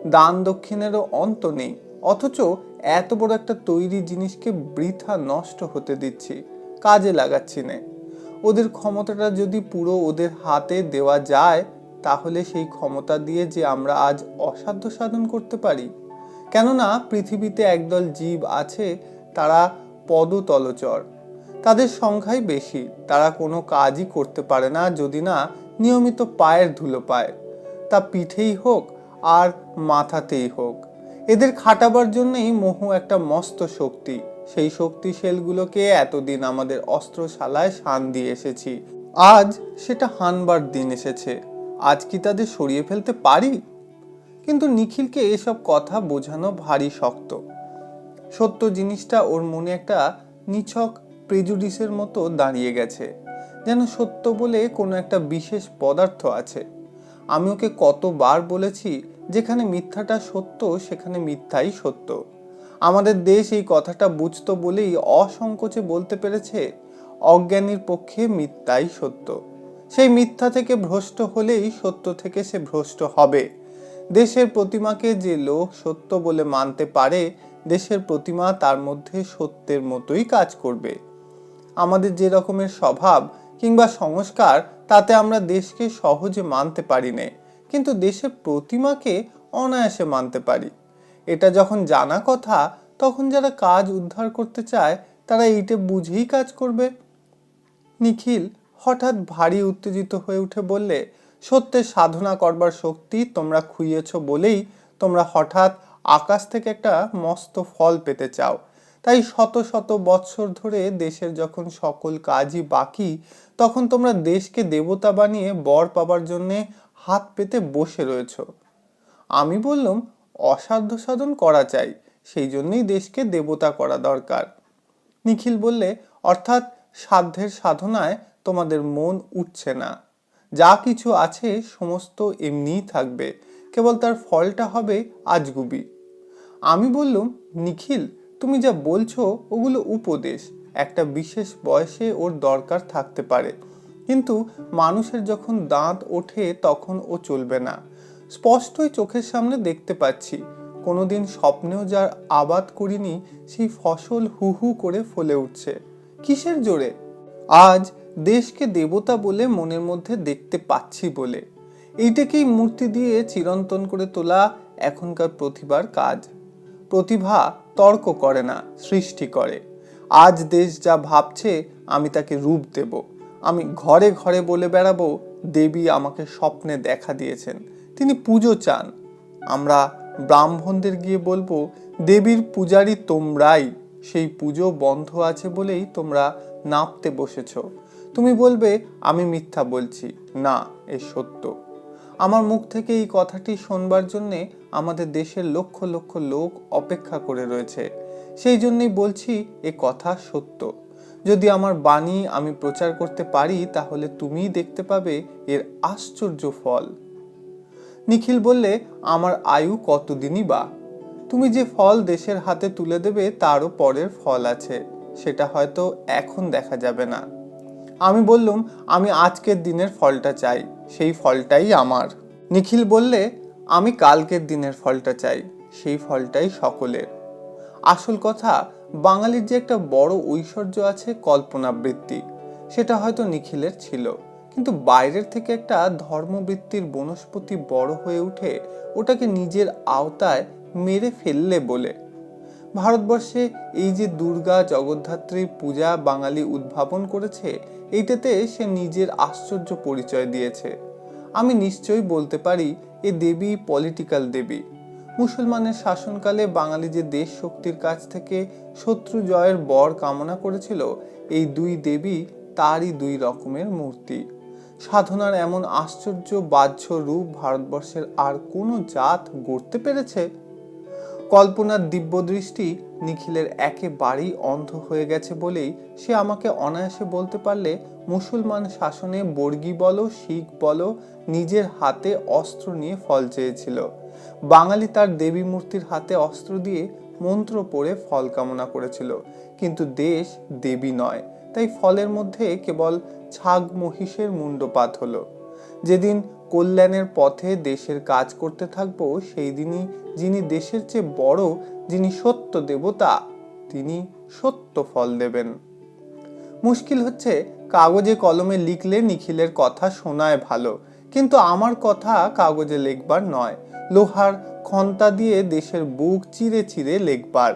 দান দক্ষিণেরও অন্ত নেই, অথচ এত বড় একটা তৈরি জিনিসকে বৃথা নষ্ট হতে দিচ্ছি, কাজে লাগাচ্ছি নে। ওদের ক্ষমতাটা যদি পুরো ওদের হাতে দেওয়া যায় তাহলে সেই ক্ষমতা দিয়ে যে আমরা আজ অসাধ্য সাধন করতে পারি। কেননা পৃথিবীতে একদল জীব আছে, তারা পদতলচর। তাদের সংখ্যাই বেশি। তারা কোনো কাজই করতে পারে না যদি না নিয়মিত পায়ের ধুলো পায়, তা পিঠেই হোক আর মাথাতেই হোক। এদের খাটাবার জন্যই মোহ একটা মস্ত শক্তি। সেই শক্তিশালগুলোকে এতদিন আমাদের অস্ত্রশালায় শান দিয়ে এসেছি। আজ সেটা হানবার দিন এসেছে। আজ কি তাদের সরিয়ে ফেলতে পারি? কিন্তু নিখিলকে এসব কথা বোঝানো ভারী শক্ত। সত্য জিনিসটা ওর মনে একটা নিছক প্রেজুডিসের মতো দাঁড়িয়ে গেছে, যেন সত্য বলে কোনো একটা বিশেষ পদার্থ আছে। আমি ওকে কতবার বলেছি, যেখানে মিথ্যাটা সত্য সেখানে মিথ্যাই সত্য। আমাদের দেশ এই কথাটা বুঝতো বলেই অসংকোচে বলতে পেরেছে, অজ্ঞানীর পক্ষে মিথ্যাই সত্য। সেই মিথ্যা থেকে ভ্রষ্ট হলেই সত্য থেকে সে ভ্রষ্ট হবে। দেশের প্রতিমাকে যে লোক সত্য বলে মানতে পারে, দেশের প্রতিমা তার মধ্যে সত্যের মতোই কাজ করবে। আমাদের যে রকমের স্বভাব কিংবা সংস্কার, তাতে আমরা দেশকে সহজে মানতে পারি না, কিন্তু দেশের প্রতিমাকে অনায়াসে মানতে পারি। এটা যখন জানা কথা, তখন যারা কাজ উদ্ধার করতে চায় তারা এইটা বুঝেই কাজ করবে। নিখিল হঠাৎ ভারী উত্তেজিত হয়ে উঠে বললে, সত্যের সাধনা করবার শক্তি তোমরা খুইয়েছ বলেই তোমরা হঠাৎ আকাশ থেকে একটা মস্ত ফল পেতে চাও। তাই শত শত বৎসর ধরে দেশের যখন সকল কাজই বাকি, তখন তোমরা দেশকে দেবতা বানিয়ে বর পাবার জন্যে হাত পেতে বসে রয়েছ। আমি বললাম, অসাধ্য সাধন করা চাই, সেই জন্যই দেশকে দেবতা করা দরকার। নিখিল বললে, অর্থাৎ সাধ্যের সাধনায় তোমাদের মন উঠছে না, যা কিছু আছে সমস্ত এমনিই থাকবে, কেবল তার ফলটা হবে আজগুবি। আমি বললুম, নিখিল, তুমি যা বলছো ওগুলো উপদেশ, একটা বিশেষ বয়সে ওর দরকার থাকতে পারে, কিন্তু মানুষের যখন দাঁত ওঠে তখন ও চলবে না। স্পষ্টই চোখের সামনে দেখতে পাচ্ছি, কোনোদিন স্বপ্নেও যার আবাদ করিনি সেই ফসল হু হু করে ফলে উঠছে। কিসের জোরে? আজ দেশকে দেবতা বলে মনের মধ্যে দেখতে পাচ্ছি বলে। এইটাকেই মূর্তি দিয়ে চিরন্তন করে তোলা এখনকার প্রতিভার কাজ। প্রতিভা তর্ক করে না, সৃষ্টি করে। আজ দেশ যা ভাবছে আমি তাকে রূপ দেব। আমি ঘরে ঘরে বলে বেড়াবো, দেবী আমাকে স্বপ্নে দেখা দিয়েছেন, তিনি পুজো চান। আমরা ব্রাহ্মণদের গিয়ে বলবো, দেবীর পূজারী তোমরাই, সেই পুজো বন্ধ আছে বলেই তোমরা নাপতে বসেছ। তুমি বলবে আমি মিথ্যা বলছি, না, এ সত্য। আমার মুখ থেকে এই কথাটি শোনবার জন্যে আমাদের দেশের লক্ষ লক্ষ লোক অপেক্ষা করে রয়েছে। সেই জন্যই বলছি, এ কথা সত্য। যদি আমার বাণী আমি প্রচার করতে পারি, তাহলে তুমিই দেখতে পাবে এর আশ্চর্য ফল। নিখিল বললে, আমার আয়ু কতদিনই বা? তুমি যে ফল দেশের হাতে তুলে দেবে তারও পরের ফল আছে, সেটা হয়তো এখন দেখা যাবে না। আমি বললুম, আমি আজকের দিনের ফলটা চাই, সেই ফলটাই আমার। নিখিল বললে, আমি কালকের দিনের ফলটা চাই, সেই ফলটাই সকলের। আসল কথা, বাঙালির যে একটা বড় ঐশ্বর্য আছে কল্পনাবৃত্তি, সেটা হয়তো নিখিলের ছিল, কিন্তু বাইরের থেকে একটা ধর্মবৃত্তির বনস্পতি বড় হয়ে উঠে ওটাকে নিজের আওতায় মেরে ফেললে বলে। ভারতবর্ষে এই যে দুর্গা জগদ্ধাত্রীর পূজা বাঙালি উদ্ভাবন করেছে, এইটাতে সে নিজের আশ্চর্য পরিচয় দিয়েছে। আমি নিশ্চয়ই বলতে পারি, এ দেবী পলিটিক্যাল দেবী। মুসলমানের শাসনকালে বাঙালি যে দেশ শক্তির কাছ থেকে শত্রু জয়ের বর কামনা করেছিল, এই দুই দেবী তারই দুই রকমের মূর্তি। সাধনার এমন আশ্চর্য বাহ্য রূপ ভারতবর্ষের আর কোনো জাত গড়তে পেরেছে? কল্পনার দিব্য দৃষ্টি নিখিলের একেবারেই অন্ধ হয়ে গেছে বলেই সে আমাকে অনায়াসে বলতে পারলে, মুসলমান শাসনে বর্গী বলো শিখ বলো নিজের হাতে অস্ত্র নিয়ে ফল চেয়েছিল। বাঙালি তার দেবী মূর্তির হাতে অস্ত্র দিয়ে মন্ত্র পড়ে ফল কামনা করেছিল, কিন্তু দেশ দেবী নয়, তাই ফলের মধ্যে কেবল ছাগ মহিষের মুন্ডপাত হলো। যেদিন কল্যাণের পথে দেশের কাজ করতে থাকবো, সেই দিনই যিনি দেশের চেয়ে বড়, যিনি সত্য দেবতা, তিনি সত্য ফল দেবেন। মুশকিল হচ্ছে, কাগজে কলমে লিখলে নিখিলের কথা শোনায় ভালো, কিন্তু আমার কথা কাগজে লিখবার নয়, লোহার খন্তা দিয়ে দেশের বুক চিরে চিরে লিখবার।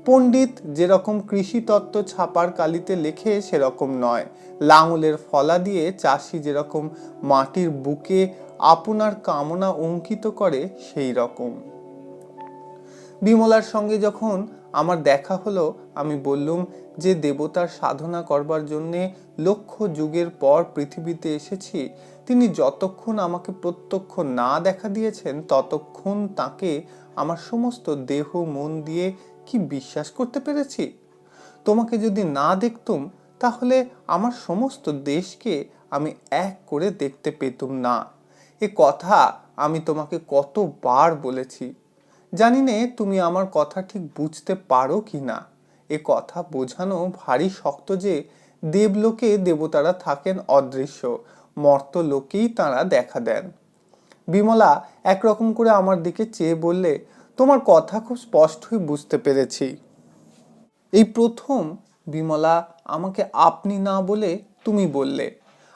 পণ্ডিত যেরকম কৃষি তত্ত্ব ছাপার কালিতে লেখে সেরকম নয়, লাঙলের ফলা দিয়ে চাষি যেরকম মাটির বুকে আপনার কামনা অঙ্কিত করে সেই রকম। বিমলার সঙ্গে যখন আমার দেখা হলো, আমি বললুম যে দেবতার সাধনা করবার জন্যে লক্ষ যুগের পর পৃথিবীতে এসেছি, তিনি যতক্ষণ আমাকে প্রত্যক্ষ না দেখা দিয়েছেন ততক্ষণ তাকে আমার সমস্ত দেহ মন দিয়ে কি বিশ্বাস করতে পেরেছি? তোমাকে যদি না দেখতুম, তাহলে আমার সমস্ত দেশকে আমি এক করে দেখতে পেতুম না। এ কথা আমি তোমাকে কতবার বলেছি। জানি নে তুমি আমার কথা ঠিক বুঝতে পারো কি না। এ কথা বোঝানো ভারী শক্ত যে দেবলোকে দেবতারা থাকেন অদৃশ্য, মর্তলোকেই তাঁরা দেখা দেন। বিমলা একরকম করে আমার দিকে চেয়ে বললে, তোমার কথা খুব স্পষ্টই বুঝতে পেরেছি। এই প্রথম বিমলা আমাকে আপনি না বলে তুমি বললে।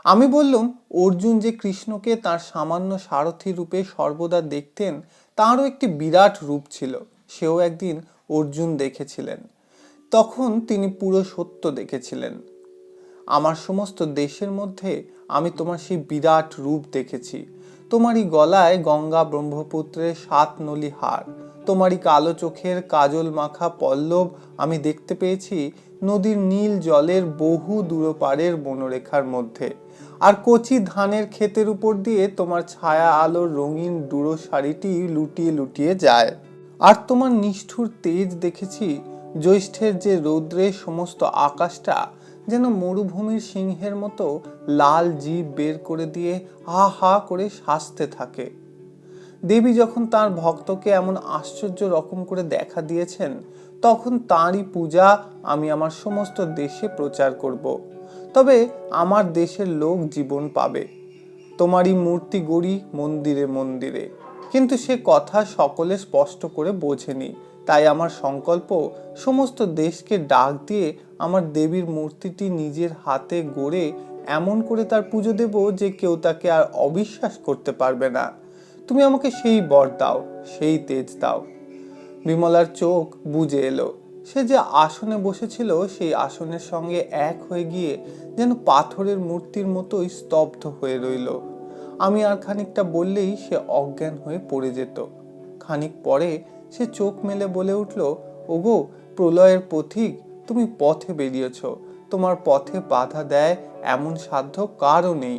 আমি বললুম, অর্জুন যে কৃষ্ণকে তার সামান্য সারথি রূপে সর্বদা দেখতেন, তাঁরও একটি বিরাট রূপ ছিল। সেও একদিন অর্জুন দেখেছিলেন, তখন তিনি পুরো সত্য দেখেছিলেন। আমার সমস্ত দেশের মধ্যে আমি তোমার সেই বিরাট রূপ দেখেছি। তোমারই গলায় গঙ্গা ব্রহ্মপুত্রের 7 নলি হার, তোমারই কালো চোখের কাজল মাখা পল্লব আমি দেখতে পেয়েছি নদীর নীল জলের বহু দূরপারের বনরেখার মধ্যে। আর কচি ধানের ক্ষেতের উপর দিয়ে তোমার ছায়া আলোর রঙিন ডুরো শাড়িটি লুটিয়ে লুটিয়ে যায়। আর তোমার নিষ্ঠুর তেজ দেখেছি জ্যৈষ্ঠের যে রৌদ্রে সমস্ত আকাশটা যেন মরুভূমির সিংহের মতো লাল জিভ বের করে দিয়ে হা হা করে শাসতে থাকে। দেবী যখন তার ভক্তকে এমন আশ্চর্য রকম করে দেখা দিয়েছেন, তখন তাঁরই পূজা আমি আমার সমস্ত দেশে প্রচার করব। তবে আমার দেশের লোক জীবন পাবে। তোমারই মূর্তি গড়ি মন্দিরে মন্দিরে, কিন্তু সে কথা সকলে স্পষ্ট করে বোঝেনি। তাই আমার সংকল্প সমস্ত দেশকে ডাক দিয়ে আমার দেবীর মূর্তিটি নিজের হাতে গড়ে এমন করে তার পুজো দেব যে কেউ তাকে আর অবিশ্বাস করতে পারবে না। তুমি আমাকে সেই বর দাও, সেই তেজ দাও। বিমলার চোখ বুজে এলো। সে যে আসনে বসেছিল সেই আসনের সঙ্গে এক হয়ে গিয়ে যেন পাথরের মূর্তির মতোই স্তব্ধ হয়ে রইল। আমি আর খানিকটা বললেই সে অজ্ঞান হয়ে পড়ে যেত। খানিক পরে সে চোখ মেলে বলে উঠল, ওগো প্রলয়ের পথিক, তুমি পথে বেরিয়েছ। তোমার পথে বাধা দেয় এমন সাধ্য কারও নেই।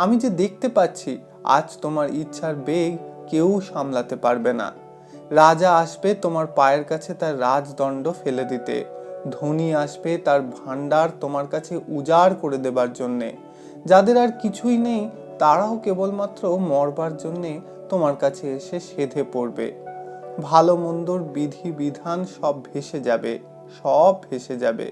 আমি যে দেখতে পাচ্ছি আজ তোমার ইচ্ছার বেগ কেউ সামলাতে পারবে না। রাজা আসবে তোমার পায়ের কাছে তার রাজদণ্ড ফেলে দিতে, ধনী আসবে তার ভান্ডার তোমার কাছে উজাড় করে দেবার জন্যে, যাদের আর কিছুই নেই তারাও কেবলমাত্র মরবার জন্যে তোমার কাছে এসে সেধে পড়বে। ভালো মন্দর বিধি বিধান সব ভেসে যাবে, সব ভেসে যাবে।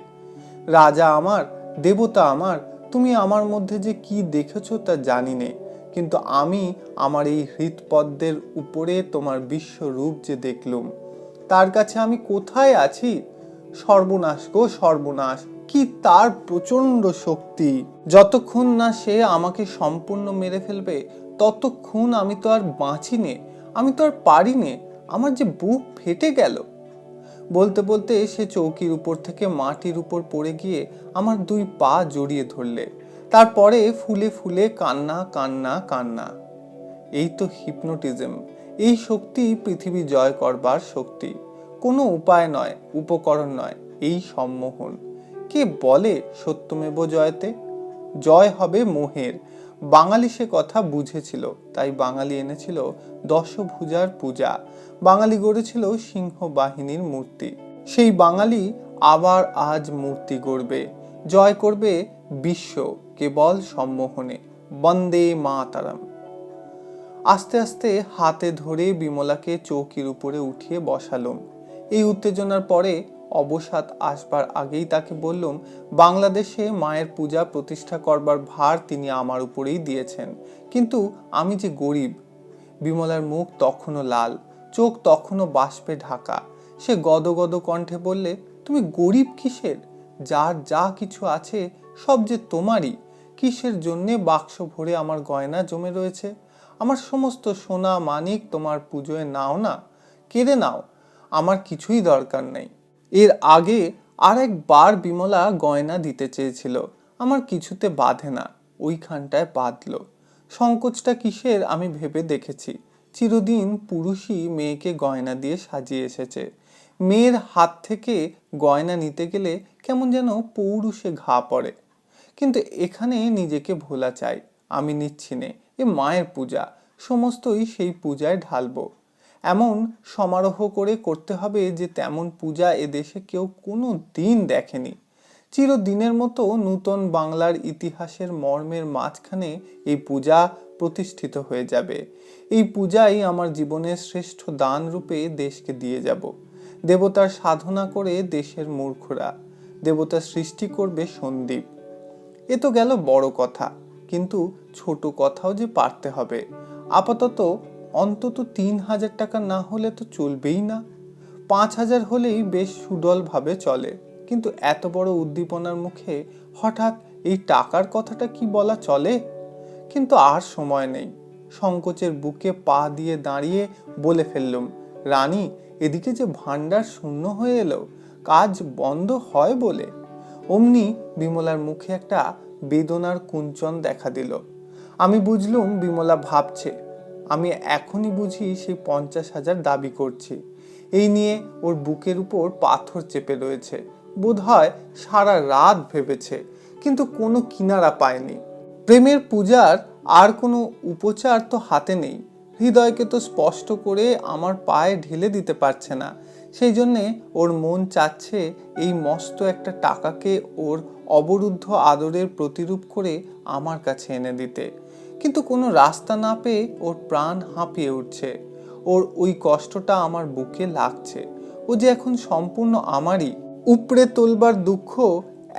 রাজা আমার, দেবতা আমার, তুমি আমার মধ্যে যে কি দেখেছ তা জানি নে, কিন্তু আমি আমার এই হৃৎপদ্মের উপরে তোমার বিশ্বরূপ যে দেখলুম, তার কাছে আমি কোথায় আছি? সর্বনাশ গো সর্বনাশ, কি তার প্রচন্ড শক্তি! যতক্ষণ না সে আমাকে সম্পূর্ণ মেরে ফেলবে ততক্ষণ আমি তো আর বাঁচি নে, আমি তো আর পারি নে, আমার যে বুক ফেটে গেল। বলতে বলতে সে চৌকির উপর থেকে মাটির উপর পড়ে গিয়ে আমার 2 পা জড়িয়ে ধরলে। তারপরে ফুলে ফুলে কান্না কান্না কান্না। এই তো হিপনোটিজম। এই শক্তি পৃথিবী জয় করবার শক্তি। কোনো উপায় নয়, উপকরণ নয়, এই সম্মোহন। কে বলে সত্যমেব জয়তে? জয় হবে মোহের। বাঙালি সে কথা বুঝেছিল, তাই বাঙালি এনেছিল 10 ভুজার পূজা, বাঙালি গড়েছিল সিংহ বাহিনীর মূর্তি। সেই বাঙালি আবার আজ মূর্তি গড়বে, জয় করবে বিশ্ব কেবল সম্মোহনে। বন্দে মাতরম। আস্তে আস্তে হাতে ধরে বিমলাকে চৌকির উপরে উঠিয়ে বসালাম। এই উত্তেজনার পরে অবসাদ আসবার আগেই তাকে বললাম, বাংলাদেশে মায়ের পূজা প্রতিষ্ঠা করবার ভার তিনি আমার উপরেই দিয়েছেন, কিন্তু আমি যে গরিব। বিমলার মুখ তখনও লাল, চোখ তখনও বাষ্পে ঢাকা। সে গদগদ কণ্ঠে বললে, তুমি গরিব কিসের? যার যা কিছু আছে সব যে তোমারই। কিসের জন্যে বাক্স ভরে আমার গয়না জমে রয়েছে? আমার সমস্ত সোনা মানিক তোমার পুজোয় নাও না, কেড়ে নাও, আমার কিছুই দরকার নেই। এর আগে আর একবার বিমলা গয়না দিতে চেয়েছিল, আমার কিছুতে বাঁধে না, ওইখানটায় বাঁধলো। সংকোচটা কিসের আমি ভেবে দেখেছি। চিরদিন পুরুষই মেয়েকে গয়না দিয়ে সাজিয়ে এসেছে। মেয়ের হাত থেকে গয়না নিতে গেলে কেমন যেন পৌরুষে ঘা পড়ে। কিন্তু এখানে নিজেকে ভোলা চাই, আমি নিচ্ছি নে, এ মায়ের পূজা, সমস্তই সেই পূজায় ঢালবো। এমন সমারোহ করে করতে হবে যে তেমন পূজা এদেশে কেউ কোনো দিন দেখেনি। চিরদিনের মতো নূতন বাংলার ইতিহাসের মর্মের মাঝখানে এই পূজা প্রতিষ্ঠিত হয়ে যাবে। এই পূজাই আমার জীবনের শ্রেষ্ঠ দান রূপে দেশকে দিয়ে যাব। দেবতার সাধনা করে দেশের মূর্খরা, দেবতা সৃষ্টি করবে সন্দীপ। এ তো গেল বড় কথা, কিন্তু ছোট কথাও যে পারতে হবে। আপাতত অন্তত 3,000 টাকা না হলে তো চলবেই না। 5,000 হলেই বেশ সুডল ভাবে চলে, কিন্তু এত বড় উদ্দীপনার মুখে হঠাৎ এই টাকার কথাটা কি বলা চলে? কিন্তু আর সময় নেই। সংকোচের বুকে পা দিয়ে দাঁড়িয়ে বলে ফেললুম, রানী, এদিকে যে ভান্ডার শূন্য হয়ে এলো, কাজ বন্ধ হয় বলে। অমনি বিমলার মুখে একটা বেদনার কুঞ্চন দেখা দিল। আমি বুঝলুম বিমলা ভাবছে আমি এখনই বুঝি সেই 50,000 দাবি করছি। এই নিয়ে ওর বুকের উপর পাথর চেপে রয়েছে। বোধ হয় সারা রাত ভেবেছে, কিন্তু কোনো কিনারা পায়নি। প্রেমের পূজার আর কোনো উপচার তো হাতে নেই। হৃদয়কে তো স্পষ্ট করে আমার পায়ে ঢেলে দিতে পারছে না। সেই জন্যে ওর মন চাচ্ছে এই মস্ত একটা টাকাকে ওর অবরুদ্ধ আদরের প্রতিরূপ করে আমার কাছে এনে দিতে। কিন্তু কোনো রাস্তা না পেয়ে ওর প্রাণ হাঁপিয়ে উঠছে। ওর ওই কষ্টটা আমার বুকে লাগছে। ও যে এখন সম্পূর্ণ আমারই। উপড়ে তোলবার দুঃখ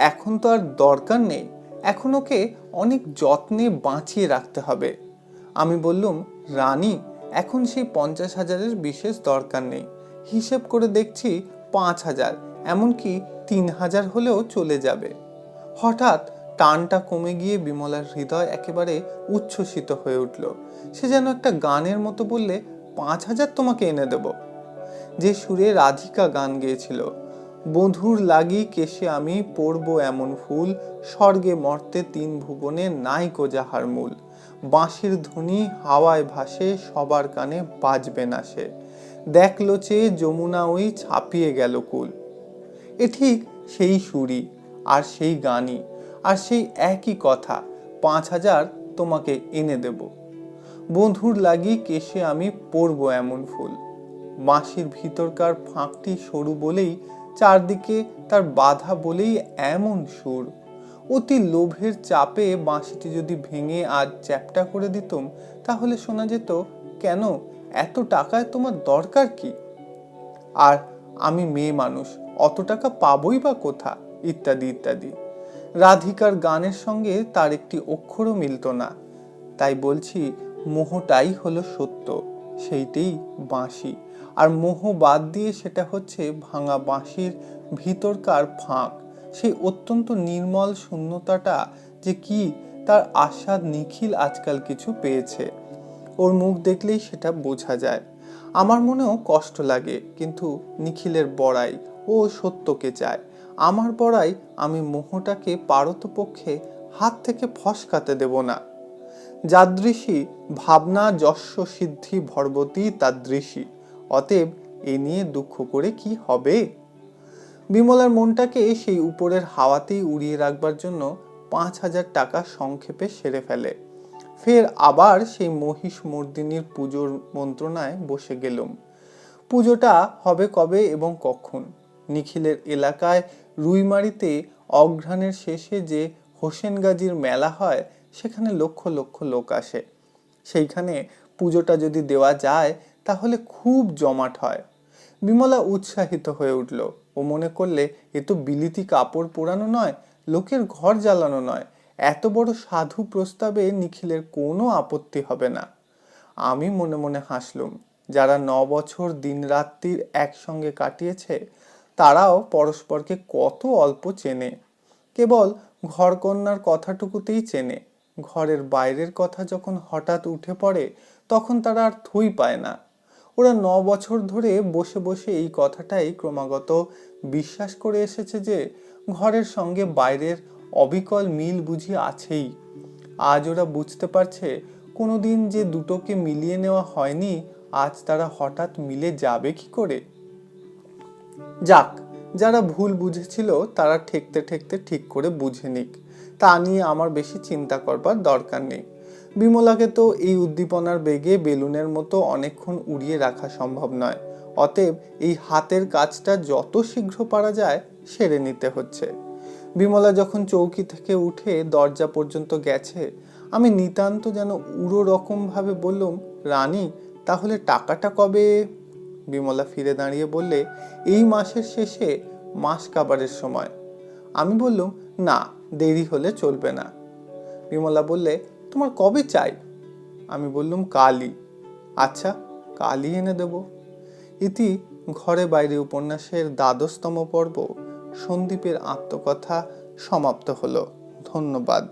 এখন তো আর দরকার নেই। এখন ওকে অনেক যত্নে বাঁচিয়ে রাখতে হবে। আমি বললুম, রানী, এখন সেই 50,000-এর বিশেষ দরকার নেই। হিসেব করে দেখছি 5,000, এমনকি 3,000 হলেও চলে যাবে। হঠাৎ টানটা কমে গিয়ে বিমলার হৃদয় একেবারে উচ্ছ্বসিত হয়ে উঠল। সে যেন একটা গানের মতো বললে, 5,000 তোমাকে এনে দেব। যে সুরে রাধিকা গান গেয়েছিল, বধুর লাগি কেশে আমি পরব এমন ফুল, স্বর্গে মর্তে 3 ভুবনে নাইকো যাহার মূল, বাঁশির ধ্বনি হাওয়ায় ভাসে সবার কানে বাজবে না সে, দেখলো চেয়ে যমুনা ওই ছাপিয়ে গেল কুল। এ ঠিক সেই সুরই, আর সেই গানই, আর সেই একই কথা, 5,000 তোমাকে এনে দেব। বধুর লাগি কেশে আমি পরব এমন ফুল। বাঁশির ভিতরকার ফাঁকটি সরু বলেই, চারদিকে তার বাধা বলেই এমন সুর। অতি লোভের চাপে বাঁশিটি যদি ভেঙে আজ চ্যাপ্টা করে দিতুম, তাহলে শোনা যেত, কেন, এত টাকায় তোমার দরকার কি? আর আমি মেয়ে মানুষ, অত টাকা পাবই বা কোথা, ইত্যাদি ইত্যাদি। রাধিকার গানের সঙ্গে তার একটি অক্ষরও মিলত না। তাই বলছি, মোহটাই হলো সত্য, সেইটাই বাঁশি। আর মোহ বাদ দিয়ে সেটা হচ্ছে ভাঙা বাঁশির ভিতরকার ফাঁক। সেই অত্যন্ত নির্মল শূন্যতাটা যে কি, তার আস্বাদ নিখিল আজকাল কিছু পেয়েছে। ওর মুখ দেখলেই সেটা বোঝা যায়। আমার মনেও কষ্ট লাগে, কিন্তু নিখিলের বড়াই, ও সত্যকে চায়। আমার বড়াই, আমি মোহটাকে পারতপক্ষে হাত থেকে ফসকাতে দেব না। যাদৃশী ভাবনা যস্য সিদ্ধি ভর্বতী তাদৃশী, অতএব এ নিয়ে দুঃখ করে কি হবে? বিমলার মনটাকে সেই উপরের হাওয়াতেই উড়িয়ে রাখবার জন্য 5,000 টাকা সংক্ষেপে সেরে ফেলে। ফের আবার সেই মহিষ মর্দিনীর পুজোর মন্ত্রণায় বসে গেলুম। পুজোটা হবে কবে এবং কখন? নিখিলের এলাকায় রুইমারিতে অঘ্রাণের শেষে যে হোসেন গাজীর মেলা হয়, সেখানে লক্ষ লক্ষ লোক আসে। সেইখানে পুজোটা যদি দেওয়া যায়, তাহলে খুব জমাট হয়। বিমলা উৎসাহিত হয়ে উঠল। ও মনে করলে, এ তো বিলিতি কাপড় পোড়ানো নয়, লোকের ঘর জ্বালানো নয়, এত বড় সাধু প্রস্তাবে নিখিলের কোনো আপত্তি হবে না। আমি মনে মনে হাসলুম। যারা 9 বছর দিন রাত্রির একসঙ্গে কাটিয়েছে, তারাও পরস্পরকে কত অল্প চেনে। কেবল ঘরকন্যার কথাটুকুতেই চেনে। ঘরের বাইরের কথা যখন হঠাৎ উঠে পড়ে, তখন তারা আর থই পায় না। ওরা 9 বছর ধরে বসে বসে এই কথাটাই ক্রমাগত বিশ্বাস করে এসেছে যে ঘরের সঙ্গে বাইরের অবিকল মিল বুঝি আছেই। আজ ওরা বুঝতে পারছে, কোনোদিন যে দুটোকে মিলিয়ে নেওয়া হয়নি, আজ তারা হঠাৎ মিলে যাবে কি করে? যাক, যারা ভুল বুঝেছিল তারা ঠেকতে ঠেকতে ঠিক করে বুঝে নিক, তা নিয়ে আমার বেশি চিন্তা করবার দরকার নেই। বিমলাকে তো এই উদ্দীপনার বেগে বেলুনের মতো অনেকক্ষণ উড়িয়ে রাখা সম্ভব নয়। অতএব এই হাতের কাজটা যত শীঘ্র পারা যায় সেরে নিতে হচ্ছে। বিমলা যখন চৌকি থেকে উঠে দরজা পর্যন্ত গেছে, আমি নিতান্ত যেন উড়ো রকম ভাবে বললুম, রানী, তাহলে টাকাটা কবে? বিমলা ফিরে দাঁড়িয়ে বললে, এই মাসের শেষে, মাস কাবারের সময়। আমি বললুম, না, দেরি হলে চলবে না। বিমলা বললে, তোমার কবে চাই? আমি বললুম, কালই। আচ্ছা, কালই এনে দেব। ইতি ঘরে বাইরে উপন্যাসের দ্বাদশতম পর্ব সন্দীপের আত্মকথা সমাপ্ত হলো। ধন্যবাদ।